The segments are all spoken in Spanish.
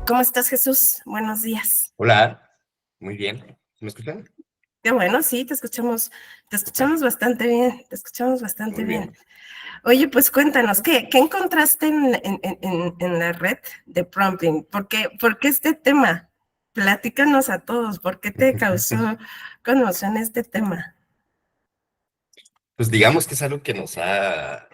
¿Cómo estás, Jesús? Buenos días. Hola, muy bien. ¿Me escuchan? Qué bueno, sí, te escuchamos bastante bien, Muy bien. Oye, pues cuéntanos, ¿qué encontraste en la red de prompting? ¿Por qué este tema? Platícanos a todos, ¿por qué te causó conmoción este tema? Pues digamos que es algo que nos ha,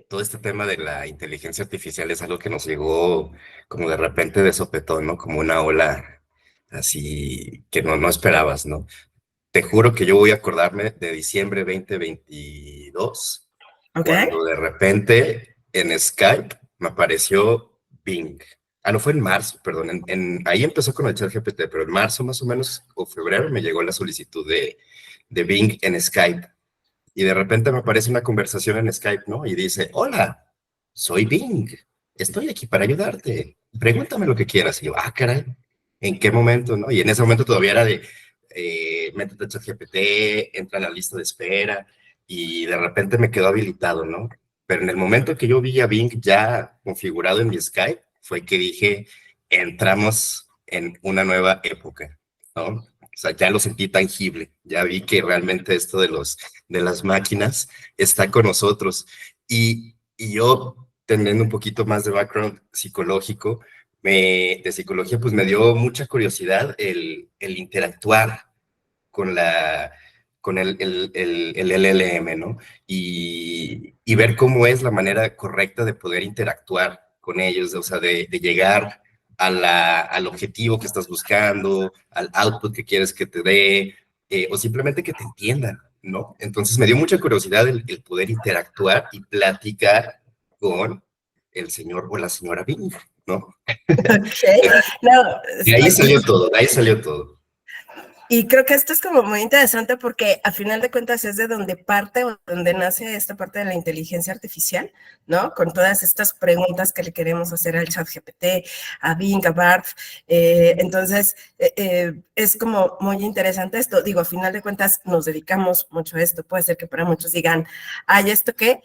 todo este tema de la inteligencia artificial es algo que nos llegó como de repente de sopetón, ¿no? Como una ola así que no esperabas, ¿no? Te juro que yo voy a acordarme de diciembre 2022, ¿Ok? cuando de repente en Skype me apareció Bing. Ah, no, fue en marzo, perdón. Ahí empezó con el ChatGPT, pero en marzo más o menos, o febrero, me llegó la solicitud de Bing en Skype. Y de repente me aparece una conversación en Skype, ¿no? Y dice, hola, soy Bing, estoy aquí para ayudarte. Pregúntame lo que quieras. Y yo, ah, caray, ¿en qué momento, no? Y en ese momento todavía era de, métete a ChatGPT, entra a la lista de espera, y de repente me quedó habilitado, ¿no? Pero en el momento que yo vi a Bing ya configurado en mi Skype, fue que dije, entramos en una nueva época, ¿no? O sea, ya lo sentí tangible, ya vi que realmente esto de las máquinas está con nosotros. Y yo, teniendo un poquito más de background psicológico, de psicología, pues me dio mucha curiosidad el interactuar con el LLM, ¿no? Y ver cómo es la manera correcta de poder interactuar con ellos, o sea, de llegar al objetivo que estás buscando, al output que quieres que te dé, o simplemente que te entiendan, ¿no? Entonces me dio mucha curiosidad el poder interactuar y platicar con el señor o la señora Bing, ¿no? Ok, no, De ahí salió todo, de ahí salió todo. y creo que esto es como muy interesante porque a final de cuentas es de donde parte o donde nace esta parte de la inteligencia artificial, ¿no? Con todas estas preguntas que le queremos hacer al ChatGPT, a Bing, a Bard. Entonces, es como muy interesante esto. Digo, a final de cuentas nos dedicamos mucho a esto. Puede ser que para muchos digan, ¿hay esto qué?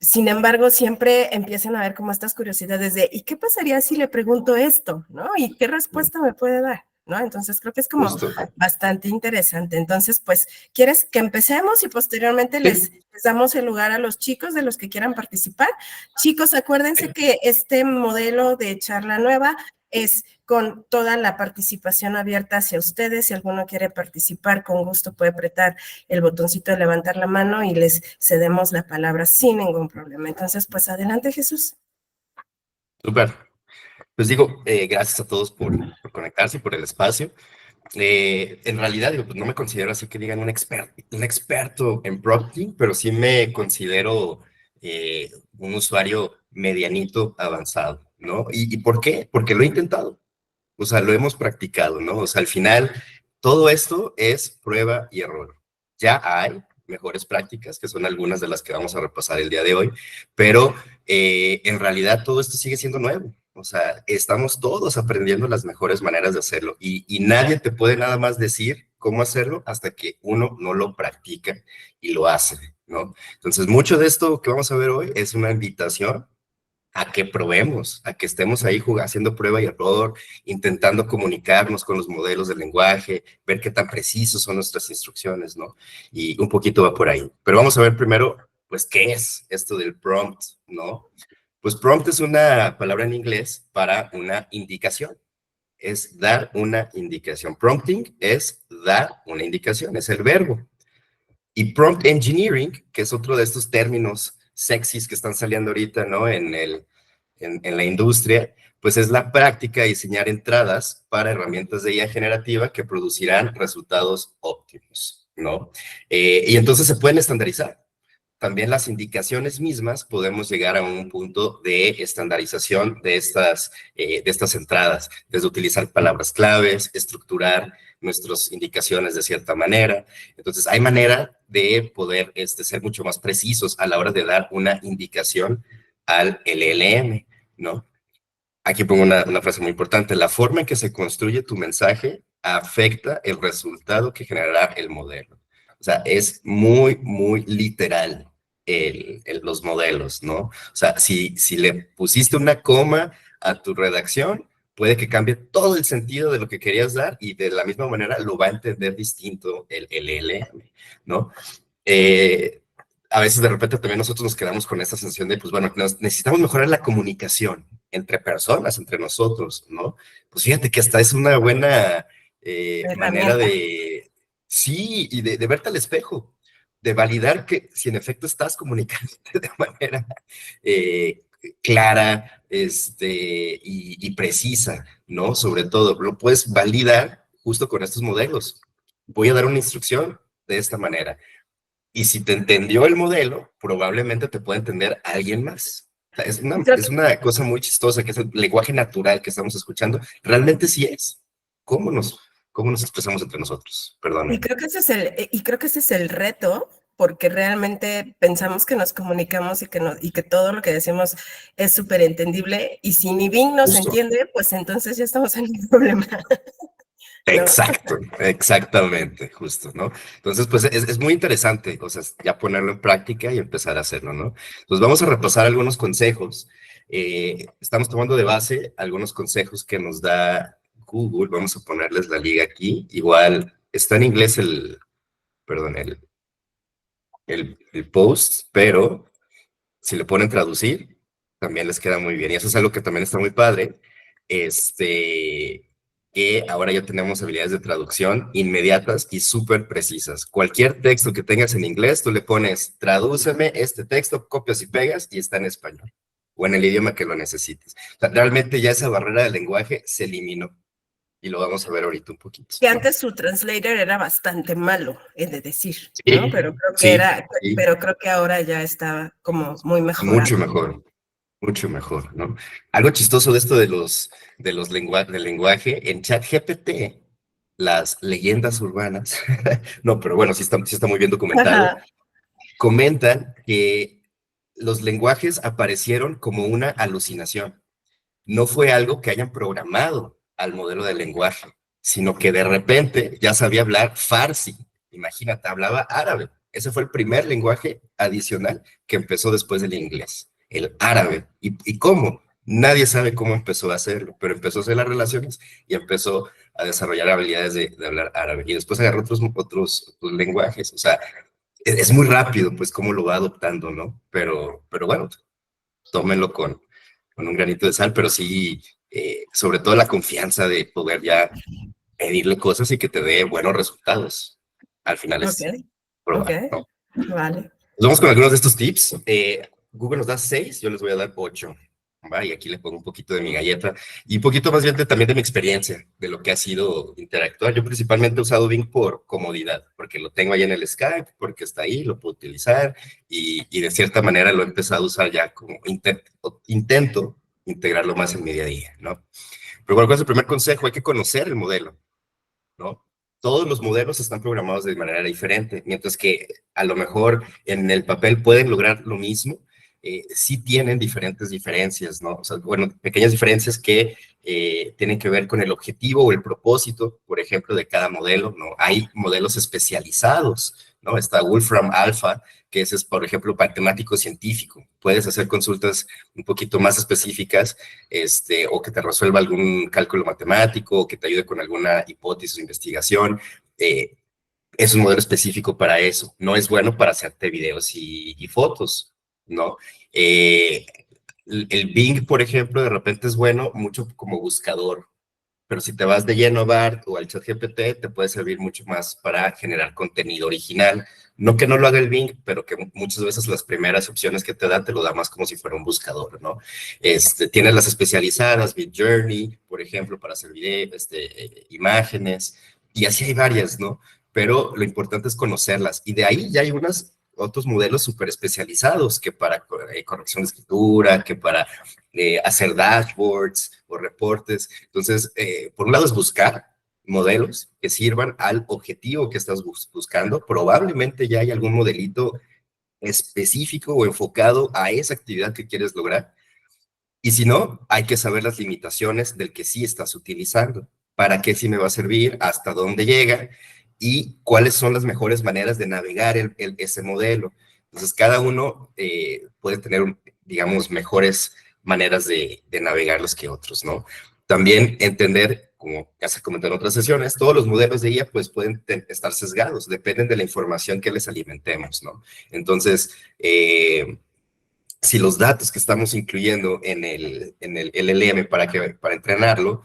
Sin embargo, siempre empiezan a ver como estas curiosidades de, ¿y qué pasaría si le pregunto esto? ¿No? ¿Y qué respuesta me puede dar? ¿No? Entonces creo que es como Justo. bastante interesante. Entonces, pues, ¿quieres que empecemos y posteriormente les damos el lugar a los chicos de los que quieran participar? Chicos, acuérdense que este modelo de charla nueva es con toda la participación abierta hacia ustedes. Si alguno quiere participar, con gusto puede apretar el botoncito de levantar la mano y les cedemos la palabra sin ningún problema. Entonces, pues adelante, Jesús. Súper. Pues digo, gracias a todos por conectarse y por el espacio. En realidad, digo, pues no me considero así que digan un experto en prompting, pero sí me considero un usuario medianito avanzado, ¿no? ¿Y por qué? Porque lo he intentado, o sea, lo hemos practicado, ¿no? O sea, al final, todo esto es prueba y error. Ya hay mejores prácticas, que son algunas de las que vamos a repasar el día de hoy, pero en realidad todo esto sigue siendo nuevo. O sea, estamos todos aprendiendo las mejores maneras de hacerlo y nadie te puede nada más decir cómo hacerlo hasta que uno no lo practica y lo hace, ¿no? Entonces, mucho de esto que vamos a ver hoy es una invitación a que probemos, a que estemos ahí haciendo prueba y error, intentando comunicarnos con los modelos de lenguaje, ver qué tan precisos son nuestras instrucciones, ¿no? Y un poquito va por ahí. Pero vamos a ver primero, pues, ¿qué es esto del prompt, no? Pues prompt es una palabra en inglés para una indicación, es dar una indicación. Prompting es dar una indicación, es el verbo. Y prompt engineering, que es otro de estos términos sexys que están saliendo ahorita, ¿no? En la industria, pues es la práctica de diseñar entradas para herramientas de IA generativa que producirán resultados óptimos, ¿no? Y entonces se pueden estandarizar. También las indicaciones mismas podemos llegar a un punto de estandarización de estas entradas, desde utilizar palabras claves, estructurar nuestras indicaciones de cierta manera. Entonces, hay manera de poder ser mucho más precisos a la hora de dar una indicación al LLM, ¿no? Aquí pongo una frase muy importante. La forma en que se construye tu mensaje afecta el resultado que generará el modelo. O sea, es muy, muy literal los modelos, ¿no? O sea, si le pusiste una coma a tu redacción, puede que cambie todo el sentido de lo que querías dar y de la misma manera lo va a entender distinto el LM, ¿no? A veces de repente también nosotros nos quedamos con esta sensación de, pues bueno, necesitamos mejorar la comunicación entre personas, entre nosotros, ¿no? Pues fíjate que hasta es una buena manera Herramienta. de, sí, y de verte al espejo, de validar que si en efecto estás comunicándote de manera clara y precisa, ¿no? Sobre todo, lo puedes validar justo con estos modelos. Voy a dar una instrucción de esta manera. Y si te entendió el modelo, probablemente te pueda entender alguien más. O sea, Creo es que, una cosa muy chistosa, que es el lenguaje natural que estamos escuchando. Realmente sí es. ¿Cómo cómo nos expresamos entre nosotros? y Perdóname. creo que ese es el reto, porque realmente pensamos que nos comunicamos y que todo lo que decimos es súper entendible, y si ni Bing nos Justo. entiende, pues entonces ya estamos en un problema, ¿no? Exacto, exactamente, justo, ¿no? Entonces, pues es muy interesante, o sea, ya ponerlo en práctica y empezar a hacerlo, ¿no? Entonces, vamos a repasar algunos consejos. Estamos tomando de base algunos consejos que nos da Google. Vamos a ponerles la liga aquí. Igual está en inglés perdón, el post, pero si le ponen traducir, también les queda muy bien. Y eso es algo que también está muy padre. Que ahora ya tenemos habilidades de traducción inmediatas y súper precisas. Cualquier texto que tengas en inglés, tú le pones, tradúceme este texto, copias y pegas y está en español o en el idioma que lo necesites. O sea, realmente ya esa barrera del lenguaje se eliminó y lo vamos a ver ahorita un poquito, Que ¿no? antes su translator era bastante malo, he de decir, ¿no? Sí, sí, sí, Pero creo que ahora ya está como muy mucho mejorado. mejor. Mucho mejor, ¿no? Algo chistoso de esto de del lenguaje, en ChatGPT, las leyendas urbanas, no, pero bueno, sí está muy bien documentado, Ajá. comentan que los lenguajes aparecieron como una alucinación. No fue algo que hayan programado al modelo de lenguaje, sino que de repente ya sabía hablar farsi. Imagínate, hablaba árabe. Ese fue el primer lenguaje adicional que empezó después del inglés, el árabe. ¿Y cómo? Nadie sabe cómo empezó a hacerlo, pero empezó a hacer las relaciones y empezó a desarrollar habilidades de hablar árabe. Y después agarró otros lenguajes. O sea, es muy rápido, pues, cómo lo va adoptando, ¿no? Pero bueno, tómenlo con un granito de sal, pero sí, sobre todo la confianza de poder ya pedirle cosas y que te dé buenos resultados. Al final Ok, es ok, probar, ¿no? vale. Nos vamos con algunos de estos tips. Google nos da 6, yo les voy a dar 8. ¿Va? Y aquí le pongo un poquito de mi galleta y un poquito más bien también de mi experiencia, de lo que ha sido interactuar. Yo principalmente he usado Bing por comodidad, porque lo tengo ahí en el Skype, porque está ahí, lo puedo utilizar y de cierta manera lo he empezado a usar ya como intento integrarlo más en mi día a día, ¿no? Pero bueno, ¿cuál es el primer consejo? Hay que conocer el modelo, ¿no? Todos los modelos están programados de manera diferente, mientras que a lo mejor en el papel pueden lograr lo mismo, sí tienen diferentes diferencias, ¿no? O sea, bueno, pequeñas diferencias que tienen que ver con el objetivo o el propósito, por ejemplo, de cada modelo, ¿no? Hay modelos especializados, ¿no? Está Wolfram Alpha, que ese es, por ejemplo, matemático científico. Puedes hacer consultas un poquito más específicas o que te resuelva algún cálculo matemático, o que te ayude con alguna hipótesis o investigación. Eh, es un modelo específico para eso. No es bueno para hacerte videos y fotos, ¿no? Eh, el Bing, por ejemplo, de repente es bueno mucho como buscador, pero si te vas de lleno a BART o al ChatGPT, te puede servir mucho más para generar contenido original. No que no lo haga el Bing, pero que muchas veces las primeras opciones que te da más como si fuera un buscador, ¿no? Tienes las especializadas, Midjourney, por ejemplo, para hacer video, imágenes, y así hay varias, ¿no? Pero lo importante es conocerlas. Y de ahí ya hay otros modelos súper especializados que para corrección de escritura, que para hacer dashboards o reportes. Entonces, por un lado es buscar modelos que sirvan al objetivo que estás buscando. Probablemente ya hay algún modelito específico o enfocado a esa actividad que quieres lograr. Y si no, hay que saber las limitaciones del que sí estás utilizando. ¿Para qué sí me va a servir? ¿Hasta dónde llega? Y cuáles son las mejores maneras de navegar ese modelo. Entonces, cada uno puede tener, digamos, mejores maneras de navegarlos que otros, ¿no? También entender, como ya se comentó en otras sesiones, todos los modelos de IA pues pueden estar sesgados, dependen de la información que les alimentemos, ¿no? Entonces, si los datos que estamos incluyendo en el LLM para entrenarlo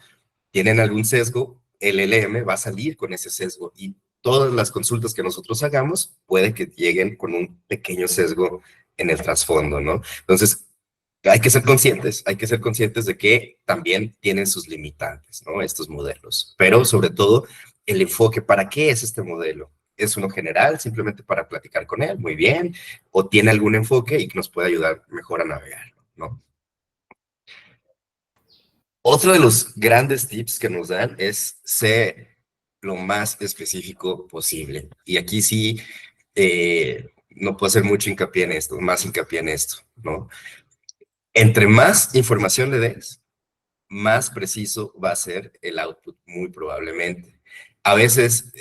tienen algún sesgo, el LLM va a salir con ese sesgo y todas las consultas que nosotros hagamos puede que lleguen con un pequeño sesgo en el trasfondo, ¿no? Entonces, hay que ser conscientes de que también tienen sus limitantes, ¿no? Estos modelos, pero sobre todo el enfoque, ¿para qué es este modelo? ¿Es uno general, simplemente para platicar con él? Muy bien. ¿O tiene algún enfoque y que nos puede ayudar mejor a navegarlo, ¿no? Otro de los grandes tips que nos dan es ser lo más específico posible. Y aquí sí, no puedo hacer mucho hincapié en esto, más hincapié en esto, ¿no? Entre más información le des, más preciso va a ser el output, muy probablemente. A veces,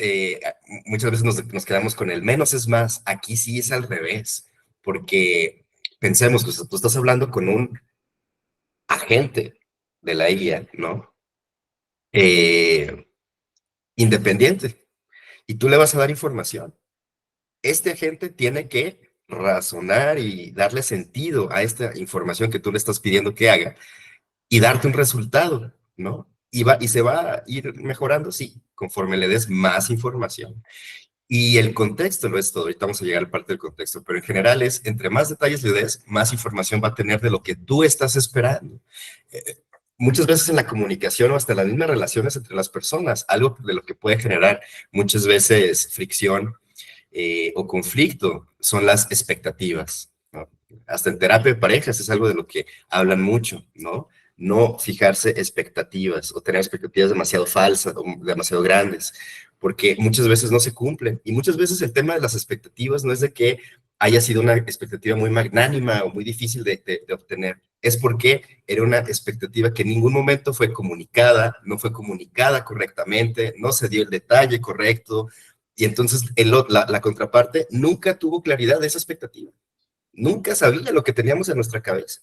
muchas veces nos quedamos con el menos es más. Aquí sí es al revés, porque pensemos que tú estás hablando con un agente de la IA, ¿no? Eh, Independiente, y tú le vas a dar información. Este agente tiene que razonar y darle sentido a esta información que tú le estás pidiendo que haga y darte un resultado, ¿no? Y se va a ir mejorando, sí, conforme le des más información. Y el contexto no es todo, ahorita vamos a llegar a la parte del contexto, pero en general es, entre más detalles le des, más información va a tener de lo que tú estás esperando. Eh, Muchas veces en la comunicación o hasta las mismas relaciones entre las personas, algo de lo que puede generar muchas veces fricción o conflicto son las expectativas, ¿no? Hasta en terapia de parejas es algo de lo que hablan mucho, ¿no? No fijarse expectativas o tener expectativas demasiado falsas o demasiado grandes, porque muchas veces no se cumplen. Y muchas veces el tema de las expectativas no es de que haya sido una expectativa muy magnánima o muy difícil de obtener, es porque era una expectativa que en ningún momento fue comunicada, no fue comunicada correctamente, no se dio el detalle correcto, y entonces la contraparte nunca tuvo claridad de esa expectativa, nunca sabía lo que teníamos en nuestra cabeza.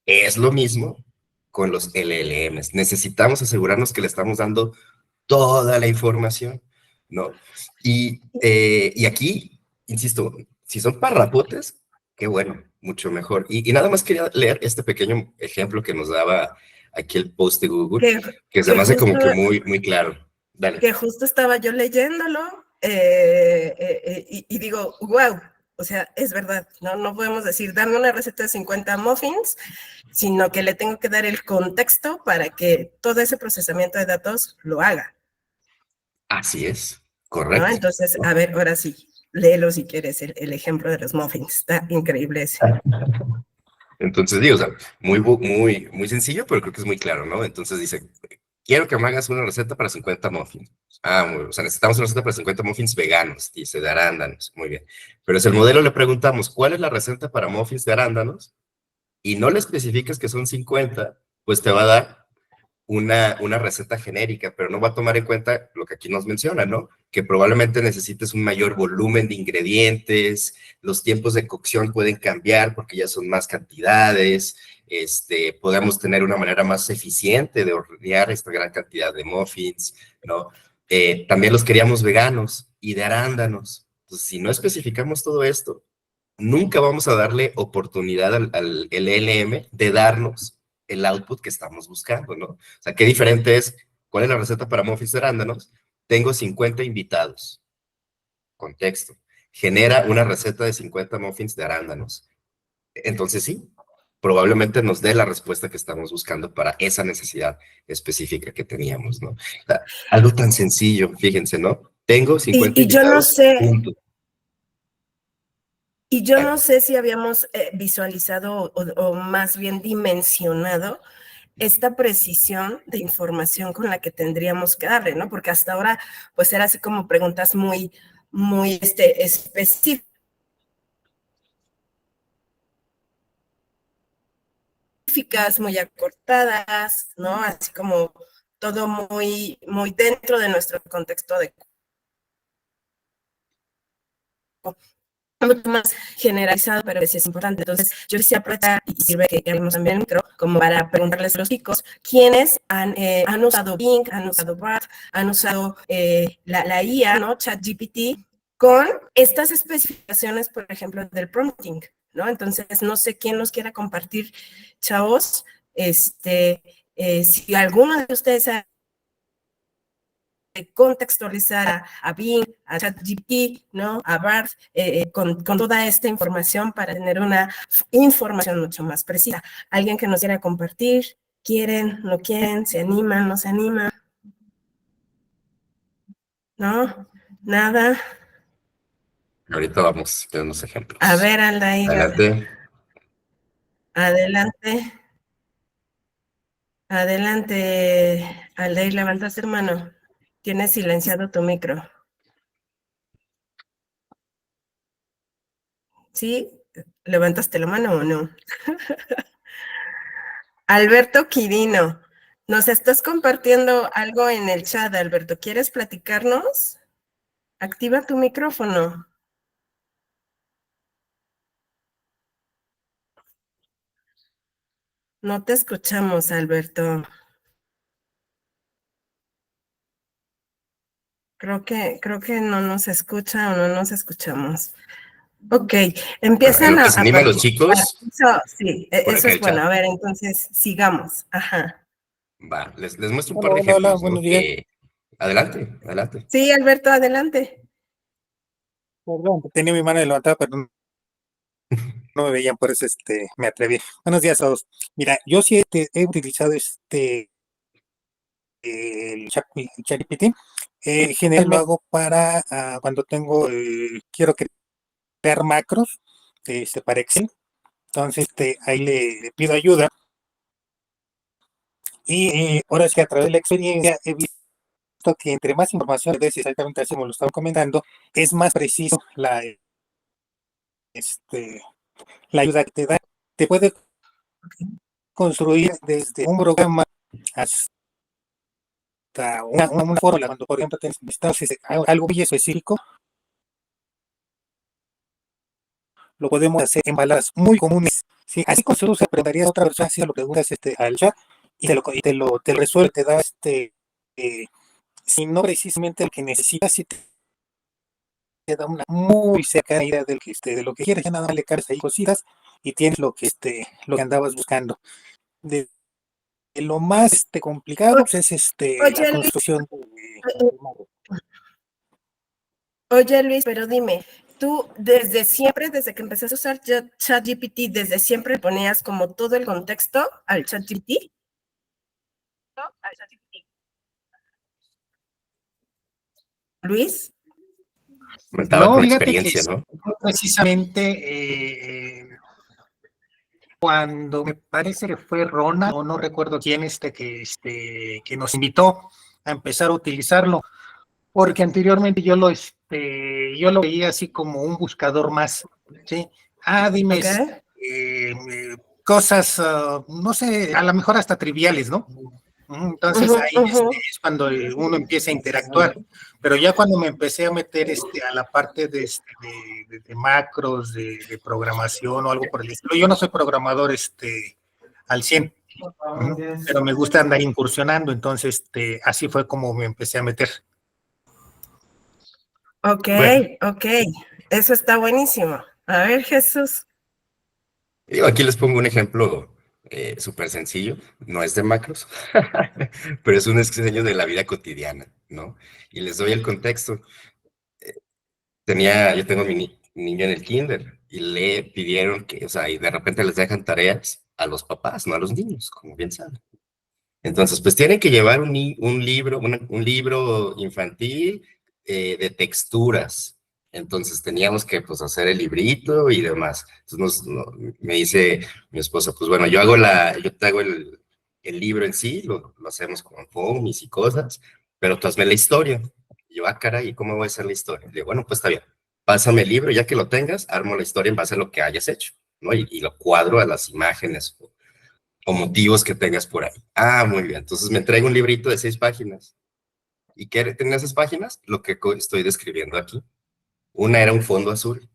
Es lo mismo con los LLMs. Necesitamos asegurarnos que le estamos dando toda la información, ¿no? Y aquí, insisto, si son parrapotes, qué bueno, mucho mejor. Y nada más quería leer este pequeño ejemplo que nos daba aquí el post de Google, Que, que se que me hace justo como que muy, muy claro. Dale. que justo estaba yo leyéndolo y digo, wow, o sea, es verdad, ¿no? No podemos decir, dame una receta de 50 muffins, sino que le tengo que dar el contexto para que todo ese procesamiento de datos lo haga, Así es, ¿no? correcto. Entonces, a ver, ahora sí, léelo si quieres, el ejemplo de los muffins, está increíble ese. Entonces digo, o sea, muy, muy sencillo, pero creo que es muy claro, ¿no? Entonces dice, quiero que me hagas una receta para 50 muffins. O sea, necesitamos una receta para 50 muffins veganos, dice, de arándanos. Muy bien. Pero si el modelo le preguntamos, ¿cuál es la receta para muffins de arándanos? Y no le especificas que son 50, pues te va a dar una receta genérica, pero no va a tomar en cuenta lo que aquí nos menciona, ¿no? Que probablemente necesites un mayor volumen de ingredientes, los tiempos de cocción pueden cambiar porque ya son más cantidades, podemos tener una manera más eficiente de hornear esta gran cantidad de muffins, ¿no? También los queríamos veganos y de arándanos. Entonces, si no especificamos todo esto, nunca vamos a darle oportunidad al LLM de darnos el output que estamos buscando, ¿no? O sea, qué diferente es, ¿cuál es la receta para muffins de arándanos? Tengo 50 invitados. Contexto. Genera una receta de 50 muffins de arándanos. Entonces sí, probablemente nos dé la respuesta que estamos buscando para esa necesidad específica que teníamos, ¿no? O sea, algo tan sencillo, fíjense, ¿no? Tengo 50 Y yo no invitados, sé, punto. y yo no sé si habíamos visualizado o más bien dimensionado esta precisión de información con la que tendríamos que darle, ¿no? Porque hasta ahora, pues era así como preguntas muy específicas, muy acortadas, ¿no? Así como todo muy dentro de nuestro contexto de mucho más generalizado, pero sí es importante. Entonces, yo quisiera aprovechar y sirve que hablemos también el micro, como para preguntarles a los chicos, ¿quiénes han usado Bing, han usado BART, han usado la IA, ¿no? ChatGPT, con estas especificaciones, por ejemplo, del prompting, ¿no? Entonces, no sé quién nos quiera compartir, chavos, si alguno de ustedes ha contextualizar a Bing, a ChatGPT, ¿no? A BART, con toda esta información para tener una información mucho más precisa. ¿Alguien que nos quiera compartir? ¿Quieren? ¿No quieren? ¿Se animan? ¿No se animan? ¿No? ¿Nada? Ahorita vamos a ver unos A ejemplos. ver, Aldair, Adelante. adelante. Adelante, Aldair, levantaste hermano. Tienes silenciado tu micro. ¿Sí? ¿Levantaste la mano o no? Alberto Quirino, nos estás compartiendo algo en el chat, Alberto. ¿Quieres platicarnos? Activa tu micrófono. No te escuchamos, Alberto. Creo que no nos escucha o no nos escuchamos. Ok, Bueno, en empiezan lo que se a animan los participar. chicos, Eso, sí, por eso acá es el bueno. chat. A ver, entonces sigamos. Ajá. Va, les muestro un Hola, par de hola, hola, ejemplos, buenos ¿no? días. Adelante, adelante. Sí, Alberto, adelante. Perdón, tenía mi mano levantada, pero no me veían, por eso me atreví. Buenos días a todos. Mira, yo sí he utilizado el ChatGPT. Generalmente lo hago para cuando quiero crear macros para Excel. Entonces, ahí le pido ayuda. Y ahora sí, a través de la experiencia, he visto que entre más información le des, exactamente así como lo estaba comentando, es más preciso este, la ayuda que te da. Te puede construir desde un programa hasta una fórmula. Cuando, por ejemplo, necesitamos algo muy específico, lo podemos hacer en palabras muy comunes. ¿Sí? Así como se aprendería otra persona, si lo preguntas al chat y te lo resuelve, te da eh, si no precisamente el que necesitas, si te da una muy cercana idea de lo que quieres, ya nada más le cargas ahí cositas y tienes lo que andabas buscando. De lo más complicado pues, es la Oye, Luis, construcción oye, Luis, pero dime, tú desde siempre, desde que empezaste a usar ChatGPT, desde siempre le ponías como todo el contexto al ChatGPT. Luis. Comentaba No, con fíjate que experiencia, ¿no? precisamente cuando me parece que fue Rona, o no recuerdo quién, que nos invitó a empezar a utilizarlo, porque anteriormente yo lo veía así como un buscador más, ¿sí? Dime Okay. cosas, no sé, a lo mejor hasta triviales, ¿no? Entonces ahí es cuando uno empieza a interactuar, pero ya cuando me empecé a meter a la parte de macros, de programación o algo por el estilo, yo no soy programador al 100, pero me gusta andar incursionando, entonces así fue como me empecé a meter. Ok, Bueno, ok, eso está buenísimo. A ver, Jesús. digo, aquí les pongo un ejemplo súper sencillo, no es de macros, pero es un diseño de la vida cotidiana, ¿no? Y les doy el contexto. Yo tengo niño en el kinder y le pidieron que, o sea, y de repente les dejan tareas a los papás, no a los niños, como bien saben. Entonces, pues tienen que llevar un libro, un libro infantil de texturas. Entonces teníamos que pues hacer el librito y demás. Entonces me dice mi esposa, pues bueno, yo te hago el libro en sí, lo hacemos con foamies y cosas, pero tú hazme la historia. Y yo, caray, ¿cómo voy a hacer la historia? Le digo, bueno, pues está bien, pásame el libro, ya que lo tengas, armo la historia en base a lo que hayas hecho, ¿no? Y lo cuadro a las imágenes o motivos que tengas por ahí. Muy bien. Entonces me traigo un librito de 6 páginas. ¿Y qué tenía esas páginas? Lo que estoy describiendo aquí. Una era un fondo azul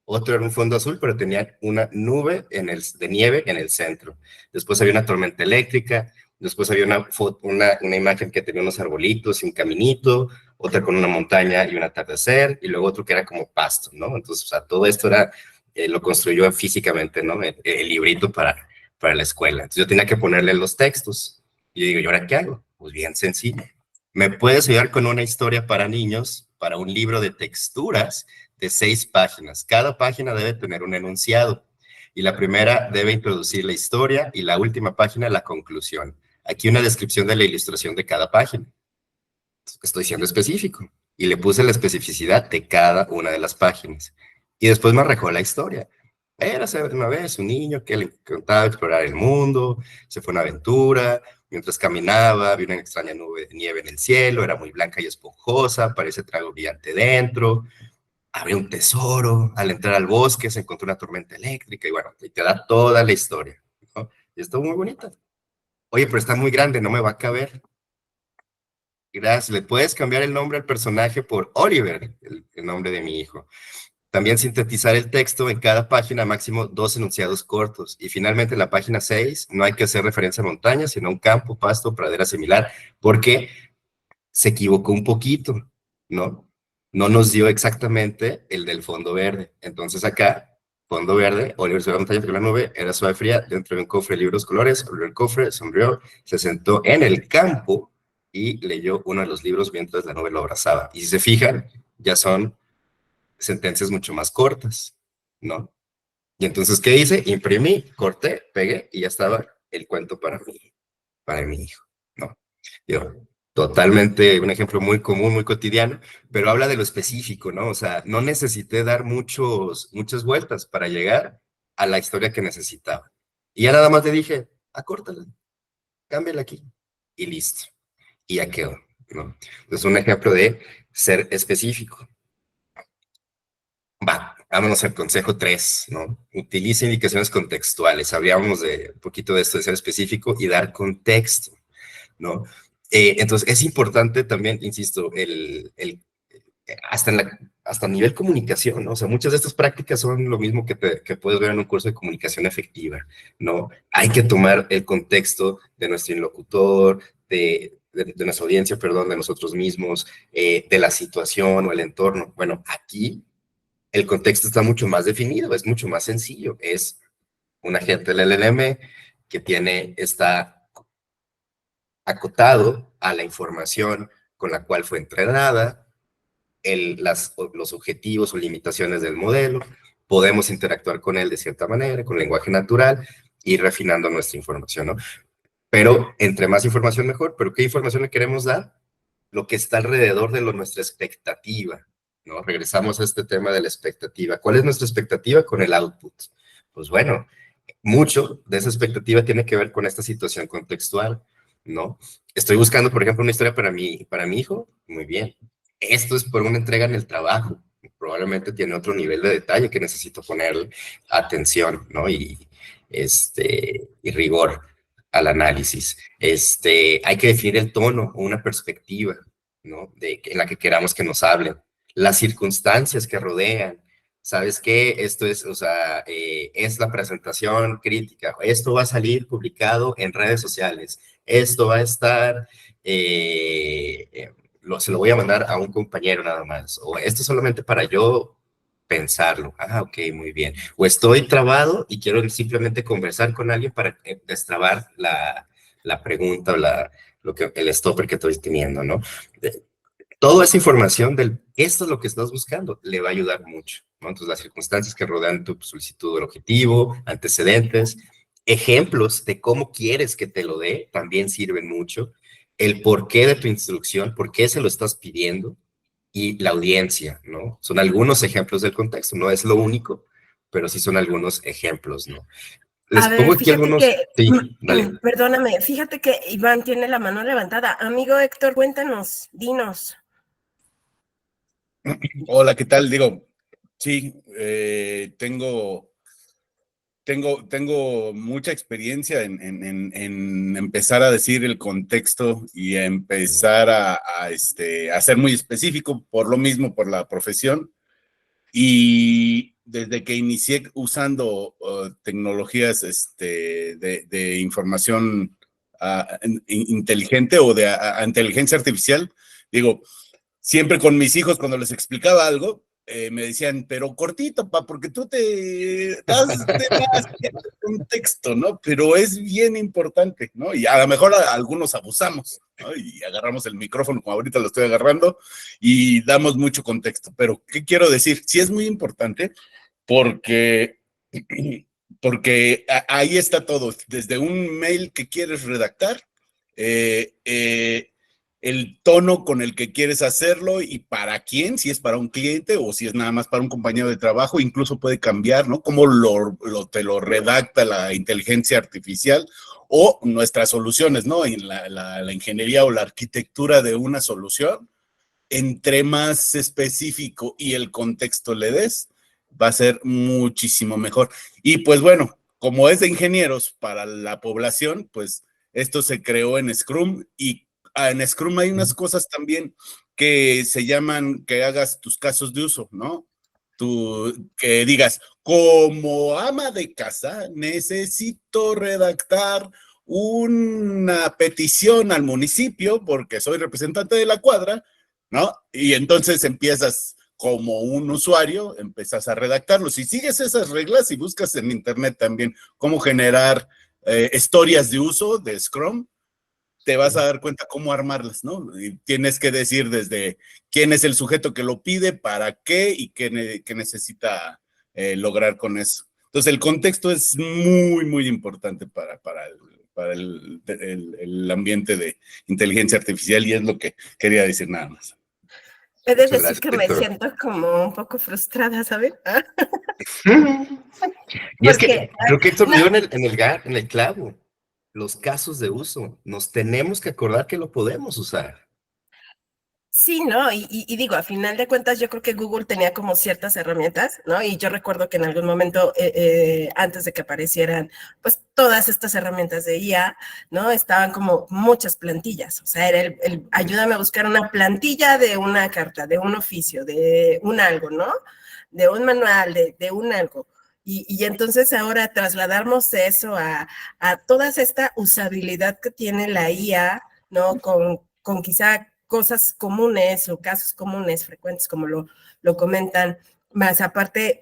otro era un fondo azul, pero tenía una nube de nieve en el centro. Después había una tormenta eléctrica, después había una imagen que tenía unos arbolitos y un caminito, otra con una montaña y un atardecer, y luego otro que era como pasto, ¿no? Entonces, o sea, todo esto era, lo construyó físicamente, ¿no? El librito para la escuela. Entonces yo tenía que ponerle los textos. Y yo digo, ¿y ahora qué hago? Pues bien sencillo. ¿Me puedes ayudar con una historia para niños, para un libro de texturas de 6 páginas? Cada página debe tener un enunciado. Y la primera debe introducir la historia y la última página la conclusión. Aquí una descripción de la ilustración de cada página. Estoy siendo específico. Y le puse la especificidad de cada una de las páginas. Y después me arrojó la historia. Érase una vez un niño que le encantaba explorar el mundo, se fue a una aventura, mientras caminaba, vio una extraña nube de nieve en el cielo, era muy blanca y esponjosa, parece trago brillante dentro, había un tesoro, al entrar al bosque se encontró una tormenta eléctrica y bueno, y te da toda la historia, ¿no? Y está muy bonita. Oye, pero está muy grande, no me va a caber. Gracias, le puedes cambiar el nombre al personaje por Oliver, el nombre de mi hijo. También sintetizar el texto en cada página, máximo 2 enunciados cortos. Y finalmente en la página 6 no hay que hacer referencia a montañas, sino a un campo, pasto, pradera similar, porque se equivocó un poquito, ¿no? No nos dio exactamente el del fondo verde. Entonces acá, fondo verde, Oliver subió a la montaña entre la nube, era suave fría, dentro de un cofre de libros colores, abrió el cofre, sonrió, se sentó en el campo y leyó uno de los libros mientras la nube lo abrazaba. Y si se fijan, ya son sentencias mucho más cortas, ¿no? Y entonces, ¿qué hice? Imprimí, corté, pegué y ya estaba el cuento para mi hijo, ¿no? Yo, totalmente un ejemplo muy común, muy cotidiano, pero habla de lo específico, ¿no? O sea, no necesité dar muchas vueltas para llegar a la historia que necesitaba. Y ya nada más le dije, acórtala, cámbiala aquí y listo. Y ya quedó, ¿no? Es un ejemplo de ser específico. Va, vámonos al consejo 3, ¿no? Utiliza indicaciones contextuales. Hablábamos de un poquito de esto de ser específico y dar contexto, ¿no? Entonces, es importante también, insisto, hasta, hasta a nivel comunicación, ¿no? O sea, muchas de estas prácticas son lo mismo que puedes ver en un curso de comunicación efectiva, ¿no? Hay que tomar el contexto de nuestro interlocutor, de nuestra audiencia, perdón, de nosotros mismos, de la situación o el entorno. Bueno, aquí el contexto está mucho más definido, es mucho más sencillo. Es un agente del LLM que está acotado a la información con la cual fue entrenada, los objetivos o limitaciones del modelo, podemos interactuar con él de cierta manera, con lenguaje natural, y refinando nuestra información, ¿no? Pero entre más información mejor, pero ¿qué información le queremos dar? Lo que está alrededor de nuestra expectativa, ¿no? Regresamos a este tema de la expectativa. ¿Cuál es nuestra expectativa con el output? Pues bueno, mucho de esa expectativa tiene que ver con esta situación contextual, ¿no? Estoy buscando, por ejemplo, una historia para mi hijo, muy bien. Esto es por una entrega en el trabajo, probablemente tiene otro nivel de detalle que necesito ponerle atención, ¿no? Y rigor al análisis. Hay que definir el tono o una perspectiva, ¿no? En la que queramos que nos hablen, las circunstancias que rodean. ¿Sabes qué? Esto es, o sea, es la presentación crítica. Esto va a salir publicado en redes sociales. Esto va a estar, se lo voy a mandar a un compañero nada más. O esto solamente para yo pensarlo. Ah, ok, muy bien. O estoy trabado y quiero simplemente conversar con alguien para destrabar la pregunta o el stopper que estoy teniendo, ¿no? Toda esa información esto es lo que estás buscando, le va a ayudar mucho, ¿no? Entonces, las circunstancias que rodean tu solicitud del objetivo, antecedentes, ejemplos de cómo quieres que te lo dé, también sirven mucho. El porqué de tu instrucción, por qué se lo estás pidiendo, y la audiencia, ¿no? Son algunos ejemplos del contexto, no es lo único, pero sí son algunos ejemplos, ¿no? Les A ver, pongo aquí fíjate algunos. que, Sí, dale. perdóname, fíjate que Iván tiene la mano levantada. Amigo Héctor, cuéntanos, dinos. Hola, ¿qué tal? Digo, sí, tengo mucha experiencia en empezar a decir el contexto y a empezar a ser muy específico por lo mismo, por la profesión. Y desde que inicié usando tecnologías de información inteligente o de inteligencia artificial, digo, siempre con mis hijos cuando les explicaba algo, me decían, pero cortito, porque tú te das demasiado contexto, ¿no? Pero es bien importante, ¿no? Y a lo mejor algunos abusamos, ¿no? Y agarramos el micrófono, como ahorita lo estoy agarrando, y damos mucho contexto. Pero, ¿qué quiero decir? Sí es muy importante porque, porque ahí está todo, desde un mail que quieres redactar, el tono con el que quieres hacerlo y para quién, si es para un cliente o si es nada más para un compañero de trabajo, incluso puede cambiar, ¿no? Cómo te lo redacta la inteligencia artificial o nuestras soluciones, ¿no? En la ingeniería o la arquitectura de una solución, entre más específico y el contexto le des, va a ser muchísimo mejor. Y pues bueno, como es de ingenieros para la población, pues esto se creó en Scrum y en Scrum hay unas cosas también que se llaman que hagas tus casos de uso, ¿no? Tú que digas, como ama de casa, necesito redactar una petición al municipio porque soy representante de la cuadra, ¿no? Y entonces empiezas como un usuario, empiezas a redactarlo. Si sigues esas reglas y buscas en internet también cómo generar historias de uso de Scrum, te vas a dar cuenta cómo armarlas, ¿no? Y tienes que decir desde quién es el sujeto que lo pide, para qué y qué necesita lograr con eso. Entonces, el contexto es muy, muy importante para el ambiente de inteligencia artificial y es lo que quería decir nada más. He de Muchas decir gracias, que me Héctor. siento como un poco frustrada, ¿saben? Y es que Porque, creo que Héctor no, dio en el clavo. Los casos de uso. Nos tenemos que acordar que lo podemos usar. sí, ¿no? Y digo, a final de cuentas, yo creo que Google tenía como ciertas herramientas, ¿no? Y yo recuerdo que en algún momento, antes de que aparecieran, pues todas estas herramientas de IA, ¿no? Estaban como muchas plantillas. O sea, era ayúdame a buscar una plantilla de una carta, de un oficio, de un algo, ¿no? De un manual, de un algo. Y entonces ahora trasladarnos eso a toda esta usabilidad que tiene la IA, ¿no? Con quizá cosas comunes o casos comunes, frecuentes, como lo comentan, más aparte